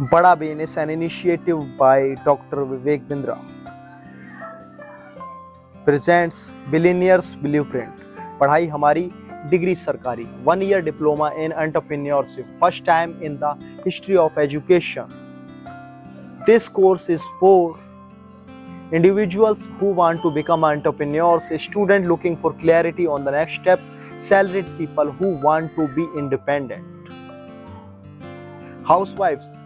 Bada Business, an initiative by Dr. Vivek Bindra, presents Billionaires Blueprint. पढ़ाई हमारी degree सरकारी 1 year diploma in entrepreneurship, first time in the history of education. This course is for individuals who want to become entrepreneurs, a student looking for clarity on the next step, salaried people who want to be independent, housewives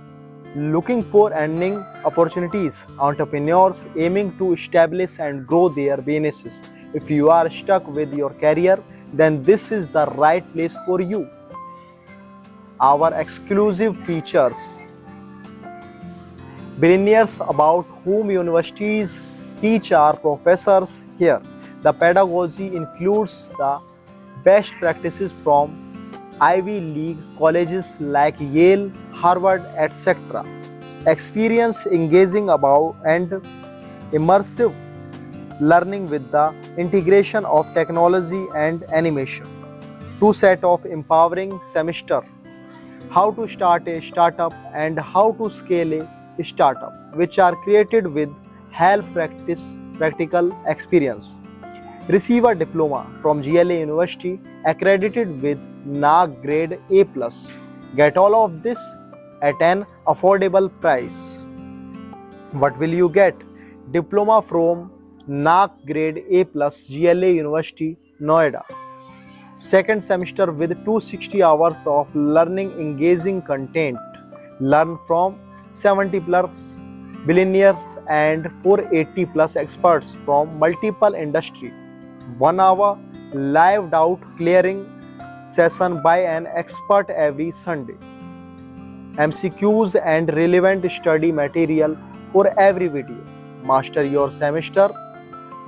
looking for earning opportunities, entrepreneurs aiming to establish and grow their businesses. If you are stuck with your career, then this is the right place for you. Our exclusive features: billionaires about whom universities teach are professors here. The pedagogy includes the best practices from Ivy League colleges like Yale, Harvard, etc. Experience engaging about and immersive learning with the integration of technology and animation. 2 set of empowering semester: how to start a startup and how to scale a startup, which are created with help practical experience. Receive a diploma from GLA University accredited with NAAC grade A+. Get all of this at an affordable price. What will you get? Diploma from NAAC grade A+, GLA University, Noida. Second semester with 260 hours of learning engaging content. Learn from 70 plus billionaires and 480 plus experts from multiple industry. 1 hour live doubt clearing session by an expert every Sunday. MCQs and relevant study material for every video. Master your semester,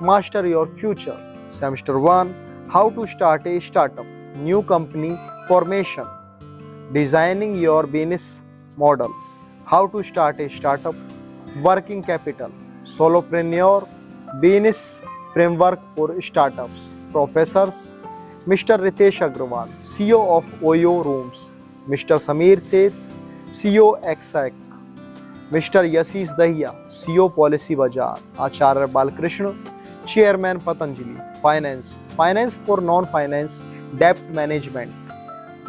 master your future. Semester 1: how to start a startup, new company formation, designing your business model, how to start a startup, working capital, solopreneur, business framework for startups. Professors: Mr. Ritesh Agrawal, CEO of Oyo Rooms, Mr. Sameer Seth, CEO Exact, Mr. Yassis Dahiya, CEO Policy Bazaar, Acharya Balkrishna, Chairman Patanjali. Finance for non-finance, debt management,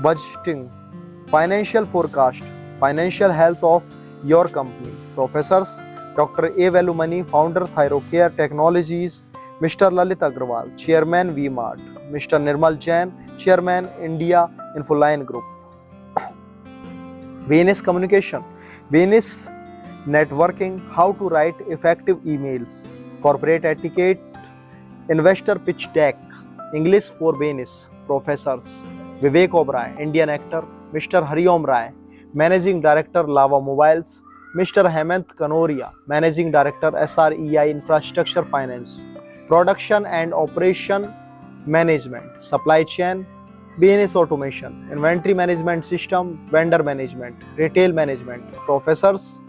budgeting, financial forecast, financial health of your company. Professors: Dr. A. Velumani, founder Thyrocare Technologies, Mr. Lalit Agrawal, Chairman VMart, Mr. Nirmal Jain, Chairman India Infoline Group. Business communication, business networking, how to write effective emails, corporate etiquette, investor pitch deck, English for business. Professors: Vivek Oberoi, Indian actor, Mr. Hariom Rai, Managing Director Lava Mobiles, Mr. Hemant Kanoria, Managing Director SREI Infrastructure Finance, Production and Operation Management, Supply Chain, business automation, inventory management system, vendor management, retail management. Professors: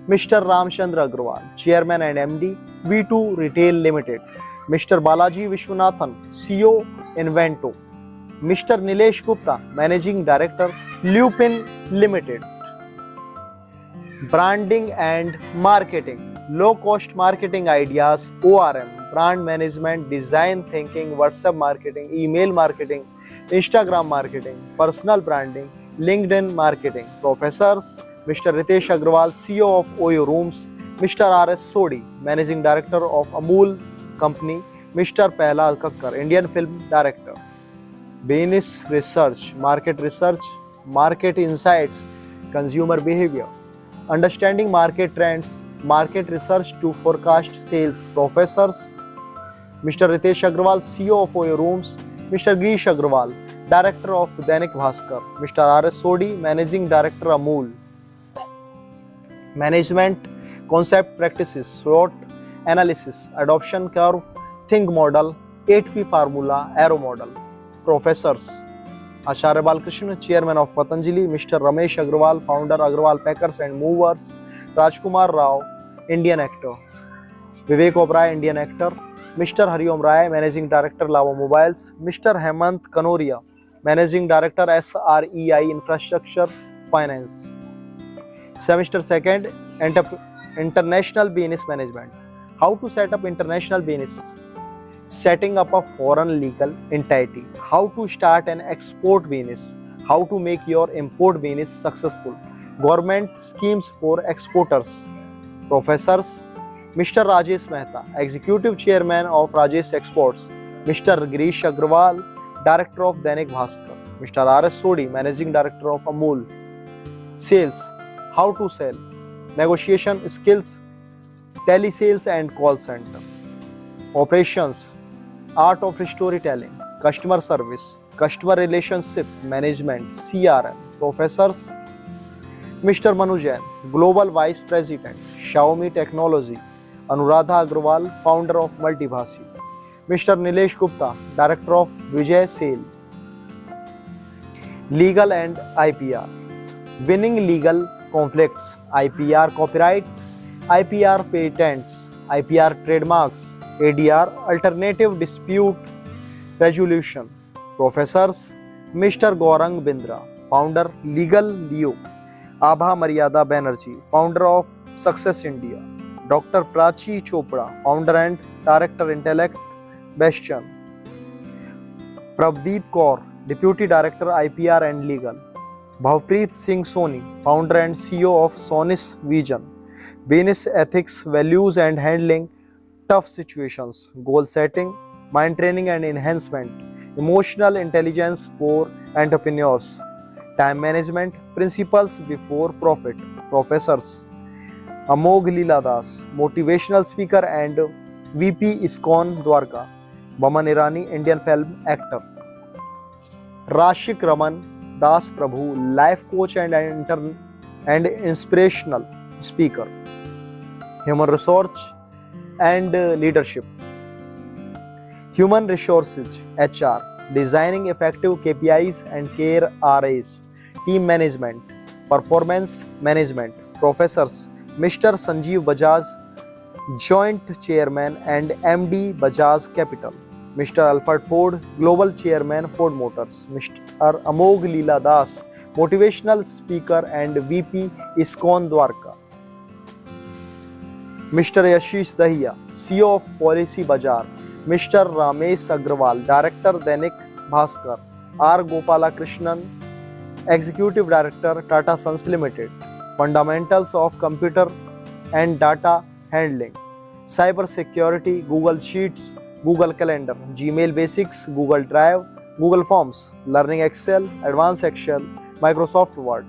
Mr. Ramchandra Agrawal, Chairman and MD, V2 Retail Limited, Mr. Balaji Vishwanathan, CEO Invento, Mr. Nilesh Gupta, Managing Director Lupin Limited. Branding and marketing, low cost marketing ideas, ORM, brand management, design thinking, WhatsApp marketing, email marketing, Instagram marketing, personal branding, LinkedIn marketing. Professors: Mr. Ritesh Agrawal, CEO of Oyo Rooms, Mr. R.S. Sodi, Managing Director of Amul Company, Mr. Pehlad Kakkar, Indian Film Director. Business research, market insights, consumer behavior, understanding market trends, market research to forecast sales. Professors: Mr. Ritesh Agrawal, CEO of Oyo Rooms, Mr. Girish Agrawal, Director of Dainik Bhaskar, Mr. R.S. Sodi, Managing Director Amul. Management concept practices, SWOT analysis, adoption curve, think model, 8P formula, arrow model. Professors: Acharya Balkrishna, Chairman of Patanjali, Mr. Ramesh Agrawal, Founder Agrawal Packers and Movers, Rajkumar Rao, Indian actor, Vivek Oberoi, Indian actor, Mr. Hariom Rai, Managing Director Lava Mobiles, Mr. Hemant Kanoria, Managing Director SREI Infrastructure Finance. Semester second, international business management. How to set up international business? Setting up a foreign legal entity. How to start an export business? How to make your import business successful? Government schemes for exporters. Professors: Mr. Rajesh Mehta, Executive Chairman of Rajesh Exports. Mr. Girish Agrawal, Director of Dainik Bhaskar. Mr. R.S. Sodi, Managing Director of Amul. Sales: how to sell, negotiation skills, telesales and call center. Operations: art of storytelling, customer service, customer relationship management, CRM. Professors: Mr. Manu Jain, Global Vice President, Xiaomi Technology. Anuradha Agrawal, Founder of Multibhasi. Mr. Nilesh Gupta, Director of Vijay Sale. Legal and IPR. Winning legal conflicts, IPR copyright, IPR patents, IPR trademarks, ADR alternative dispute resolution. Professors: Mr. Gaurang Bindra, Founder Legal Leo. Abha Maryada Banerjee, Founder of Success India. Dr. Prachi Chopra, Founder and Director Intellect Bastion. Prabdeep Kaur, Deputy Director IPR and Legal. Bhavpreet Singh Soni, Founder and CEO of Sonis Vision. Business Ethics, Values and Handling Tough Situations. Goal Setting, Mind Training and Enhancement. Emotional Intelligence for Entrepreneurs. Time Management, Principles Before Profit. Professors: Amogh Leela Das, Motivational Speaker and VP ISKCON Dwarka. Baman Irani, Indian film actor. Rashik Raman Das Prabhu, Life Coach and Inspirational Speaker. Human Resource and Leadership. Human Resources, HR, Designing Effective KPIs and Care RAs. Team Management, Performance Management. Professors: Mr. Sanjeev Bajaj, Joint Chairman and MD Bajaj Capital. Mr. Alfred Ford, Global Chairman Ford Motors. Mr. Amogh Leela Das, Motivational Speaker and VP ISKCON Dwarka. Mr. Yashish Dahiya, CEO of Policy Bazaar. Mr. Ramesh Agrawal, Director Dainik Bhaskar. R. Gopalakrishnan, Executive Director Tata Sons Limited. Fundamentals of Computer and Data Handling. Cyber Security, Google Sheets, Google Calendar. Gmail Basics, Google Drive, Google Forms. Learning Excel, Advanced Excel, Microsoft Word.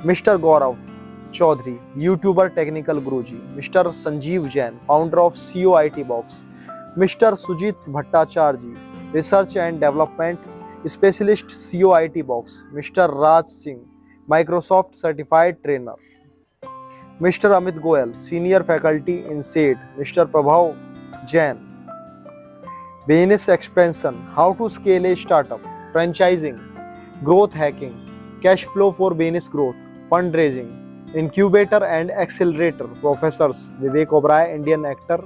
Mr. Gaurav Chaudhary, YouTuber Technical Guruji. Mr. Sanjeev Jain, Founder of COIT Box. Mr. Sujit Bhattacharya, Research and Development Specialist, COIT Box. Mr. Raj Singh, Microsoft Certified Trainer. Mr. Amit Goyal, Senior Faculty in SAID. Mr. Prabhav Jain, Business Expansion, How to Scale a Startup, Franchising, Growth Hacking, Cash Flow for Business Growth, Fundraising, Incubator and Accelerator. Professors: Vivek Oberoi, Indian actor.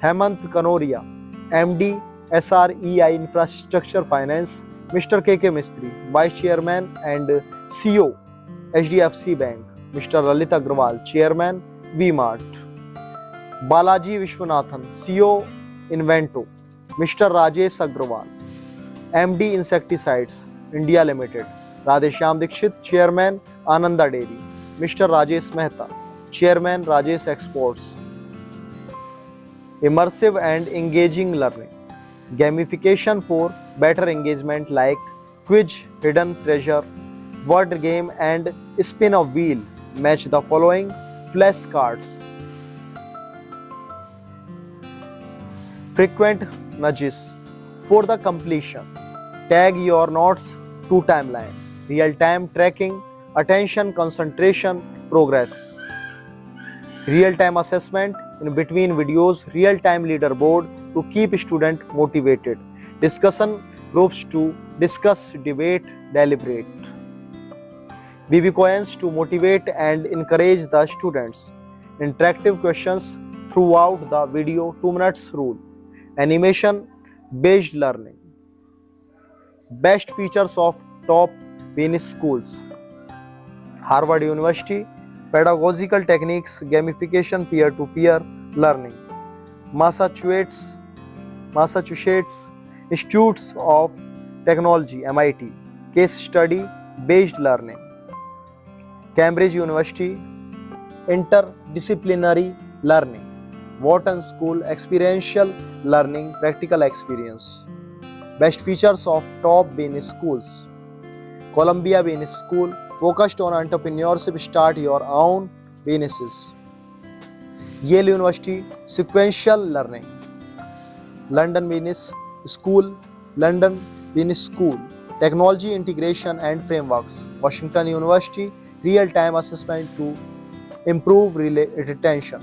Hemant Kanoria, MD SREI Infrastructure Finance. Mr. KK Mistry, Vice Chairman and CEO HDFC Bank. Mr. Lalit Agrawal, Chairman V-Mart. Balaji Vishwanathan, CEO Invento. Mr. Rajesh Agrawal, MD Insecticides India Limited. Radheshyam Dikshit, Chairman Ananda Dairy. Mr. Rajesh Mehta, Chairman Rajesh Exports. Immersive and engaging learning. Gamification for better engagement like quiz, hidden treasure, word game and spin a wheel. Match the following flashcards. Frequent nudges for the completion. Tag your notes to timeline. Real-time tracking, attention, concentration, progress. Real-time assessment in between videos, real-time leaderboard to keep student motivated. Discussion groups to discuss, debate, deliberate. BB coins to motivate and encourage the students. Interactive questions throughout the video, 2 minutes rule. Animation based learning. Best features of top business schools. Harvard University, Pedagogical techniques, gamification, peer-to-peer learning. Massachusetts Institutes of Technology (MIT) case study based learning. Cambridge University interdisciplinary learning. Wharton School experiential learning, practical experience. Best features of top business schools. Columbia Business School focused on entrepreneurship, start your own businesses. Yale University sequential learning. London Business School technology integration and frameworks. Washington University real-time assessment to improve retention.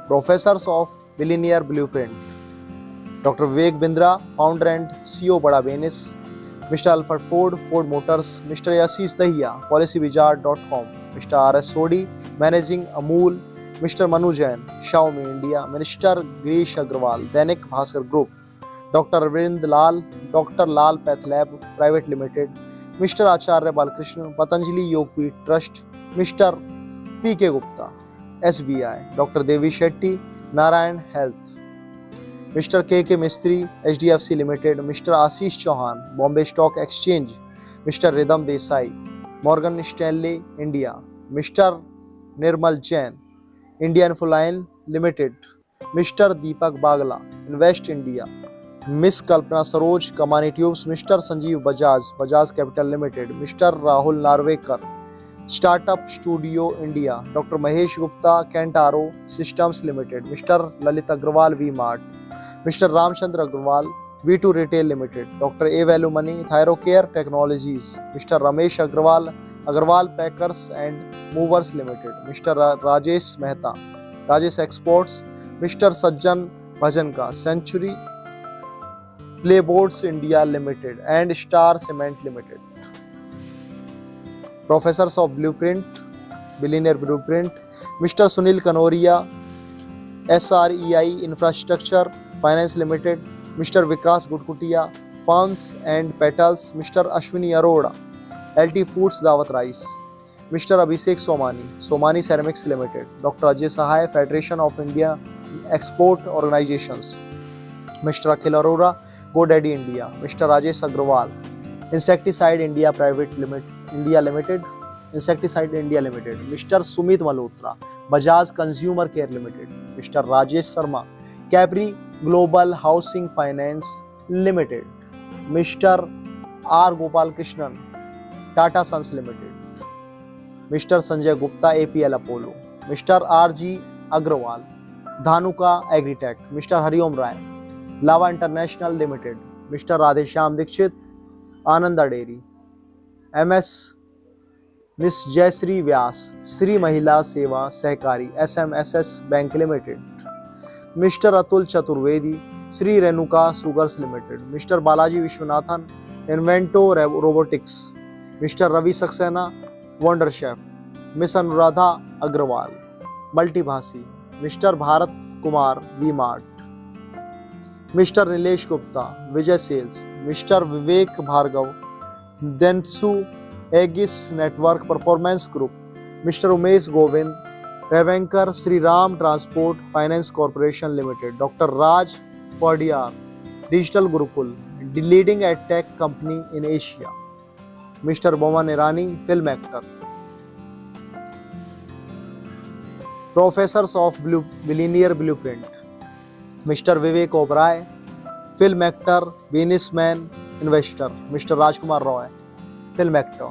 Professors of Billionaire Blueprint. Dr. Vivek Bindra, founder and CEO Bada Business. Mr. Alfred Ford, Ford Motors. Mr. Yassis Dahiya, PolicyWizard.com. Mr. R.S. Sodhi, managing Amul. Mr. Manu Jain, Xiaomi India. Minister Girish Agrawal, Dainik Bhaskar Group. Dr. Arvind Lal, Dr. Lal Pathlab Private Limited. Mr. Acharya Balkrishnan, Patanjali Yogpith Trust. Mr. P.K. Gupta, SBI. Dr. Devi Shetty, Narayan Health. Mr. K.K. Mistry, HDFC Limited. Mr. Ashish Chauhan, Bombay Stock Exchange. Mr. Ridham Desai, Morgan Stanley India. Mr. Nirmal Jain, Indian Flying Limited. Mr. Deepak Bagla, Invest India. Miss Kalpana Saroj, Kamani Tubes. Mr. Sanjeev Bajaj, Bajaj Capital Limited. Mr. Rahul Narvekar, Startup Studio India. Dr. Mahesh Gupta, Kentaro Systems Limited. Mr. Lalit Agrawal, V-Mart. Mr. Ramchandra Agrawal, V2 Retail Limited. Dr. A. Valumani, Thyrocare Technologies. Mr. Ramesh Agrawal, Agrawal Packers and Movers Limited. Mr. Rajesh Mehta, Rajesh Exports. Mr. Sajjan Bhajanka, Century Playboards India Limited and Star Cement Limited. Professors of Blueprint, Billionaire Blueprint. Mr. Sunil Kanoria, SREI Infrastructure Finance Limited. Mr. Vikas Gudkutia, Farms and Petals. Mr. Ashwini Arora, LT Foods Dawat Rice. Mr. Abhishek Somani, Somani Ceramics Limited. Dr. Ajay Sahai, Federation of India Export Organizations. Mr. Akhil Arora, GoDaddy India. Mr. Rajesh Agrawal, Insecticide India Private Limited. Insecticide India Limited. Mr. Sumit Malhotra, Bajaj Consumer Care Limited. Mr. Rajesh Sharma, Capri Global Housing Finance Limited. Mr. R. Gopal Krishnan, Tata Sons Limited. Mr. Sanjay Gupta, APL Apollo. Mr. R.G. Agrawal, Dhanuka Agritech. Mr. Hariom Rai, Lava International Limited. Mr. Radheshyam Dikshit, Ananda Dairy. MS Miss Jayasri Vyas, Sri Mahila Seva Sehkari, SMSS Bank Limited. Mr. Atul Chaturvedi, Sri Renuka Sugars Limited. Mr. Balaji Vishwanathan, Invento Robotics. Mr. Ravi Saxena, Wonder Chef. Miss Anuradha Agrawal, Multibhasi. Mr. Bharat Kumar, V-Mart. Mr. Nilesh Gupta, Vijay Sales. Mr. Vivek Bhargav, Dentsu Aegis Network Performance Group. Mr. Umesh Govind, Revankar Sri Ram Transport Finance Corporation Limited. Dr. Raj Padiar, Digital Gurukul, the leading tech company in Asia. Mr. Boman Irani, film actor. Professors of Billionaire Blueprint. Mr. Vivek Oberoi, film actor, businessman, investor. Mr. Rajkumar Roy, film actor.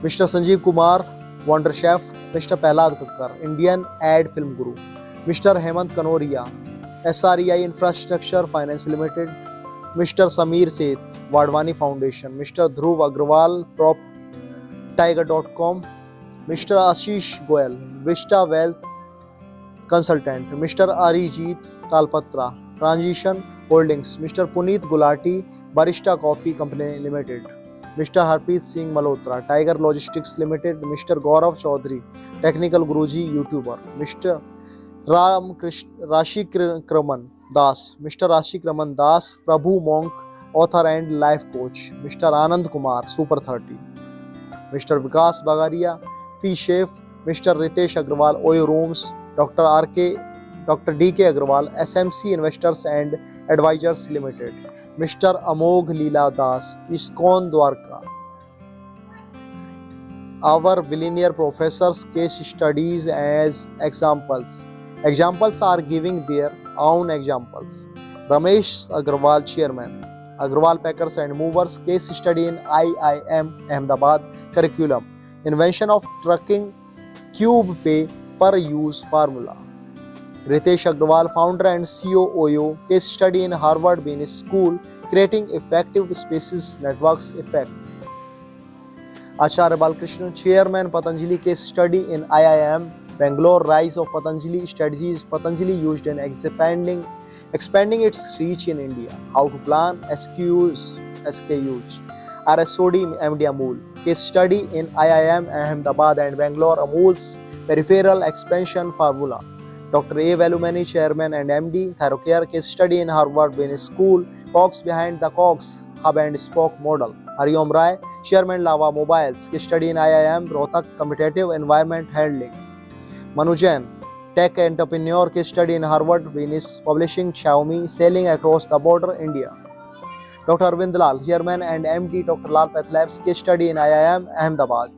Mr. Sanjeev Kumar, Wonder Chef. Mr. Prahlad Kakkar, Indian ad film guru. Mr. Hemant Kanoria, SREI Infrastructure Finance Limited. Mr. Samir Seth, Wadhwani Foundation. Mr. Dhruv Agrawal, PropTiger.com. Mr. Ashish Goyal, Vista Wealth Consultant. Mr. Arijit Talpatra, Transition Holdings. Mr. Puneet Gulati, Barista Coffee Company Limited. Mr. Harpreet Singh Malhotra, Tiger Logistics Limited. Mr. Gaurav Chaudhary, Technical Guruji YouTuber. Mr. Rashik Das, Mr. Rashik Raman Das, Prabhu Monk, author and life coach. Mr. Anand Kumar, Super 30. Mr. Vikas Bagaria, P Chef, Mr. Ritesh Agrawal, OYO Rooms, Dr. D.K. Agrawal, SMC Investors and Advisors Limited, Mr. Amogh Leela Das, ISKCON Dwarka. Our billionaire professors' case studies as examples. Examples are giving their own examples. Ramesh Agrawal, Chairman, Agrawal Packers and Movers, case study in IIM Ahmedabad curriculum. Invention of trucking cube pay per use formula. Ritesh Agrawal, founder and CEO OYO, case study in Harvard Business School, creating effective spaces networks effect. Acharya Balkrishnan, Chairman Patanjali, case study in IIM Bangalore, rise of Patanjali strategies Patanjali used in expanding its reach in India, how to plan SKUs. RSOD MD Amul, case study in IIM Ahmedabad and Bangalore, Amul's peripheral expansion formula. Dr. A. Velumani, Chairman and MD, Thyrocare, case study in Harvard Business School, cogs behind the cogs, hub and spoke model. Hariom Rai, Chairman Lava Mobiles, case study in IIM Rohtak, competitive environment handling. Manu Jain, tech entrepreneur, case study in Harvard Business Publishing, Xiaomi, selling across the border, India. Dr. Arvind Lal, Chairman and MD, Dr. Lal Path Labs, case study in IIM Ahmedabad.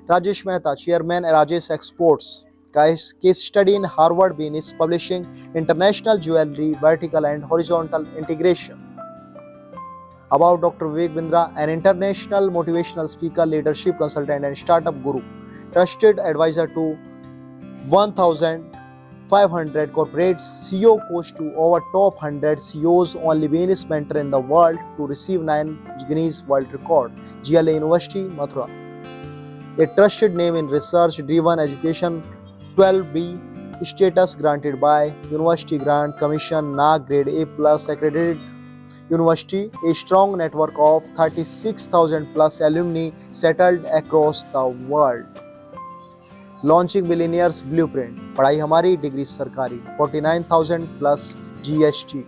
Rajesh Mehta, Chairman, Rajesh Exports, case study in Harvard Business Publishing, international jewelry, vertical and horizontal integration. About Dr. Vivek Bindra, an international motivational speaker, leadership consultant and startup guru, trusted advisor to 1,500 corporates, CEO coach to over top 100 CEOs, only business mentor in the world to receive 9 Guinness World Record, GLA University, Mathura. A trusted name in research-driven education, 12B status granted by University Grant Commission, NAAC Grade A+ accredited university, a strong network of 36,000 plus alumni settled across the world. Launching Billionaires Blueprint, पढ़ाई हमारी degree सरकारी, 49,000 plus GST.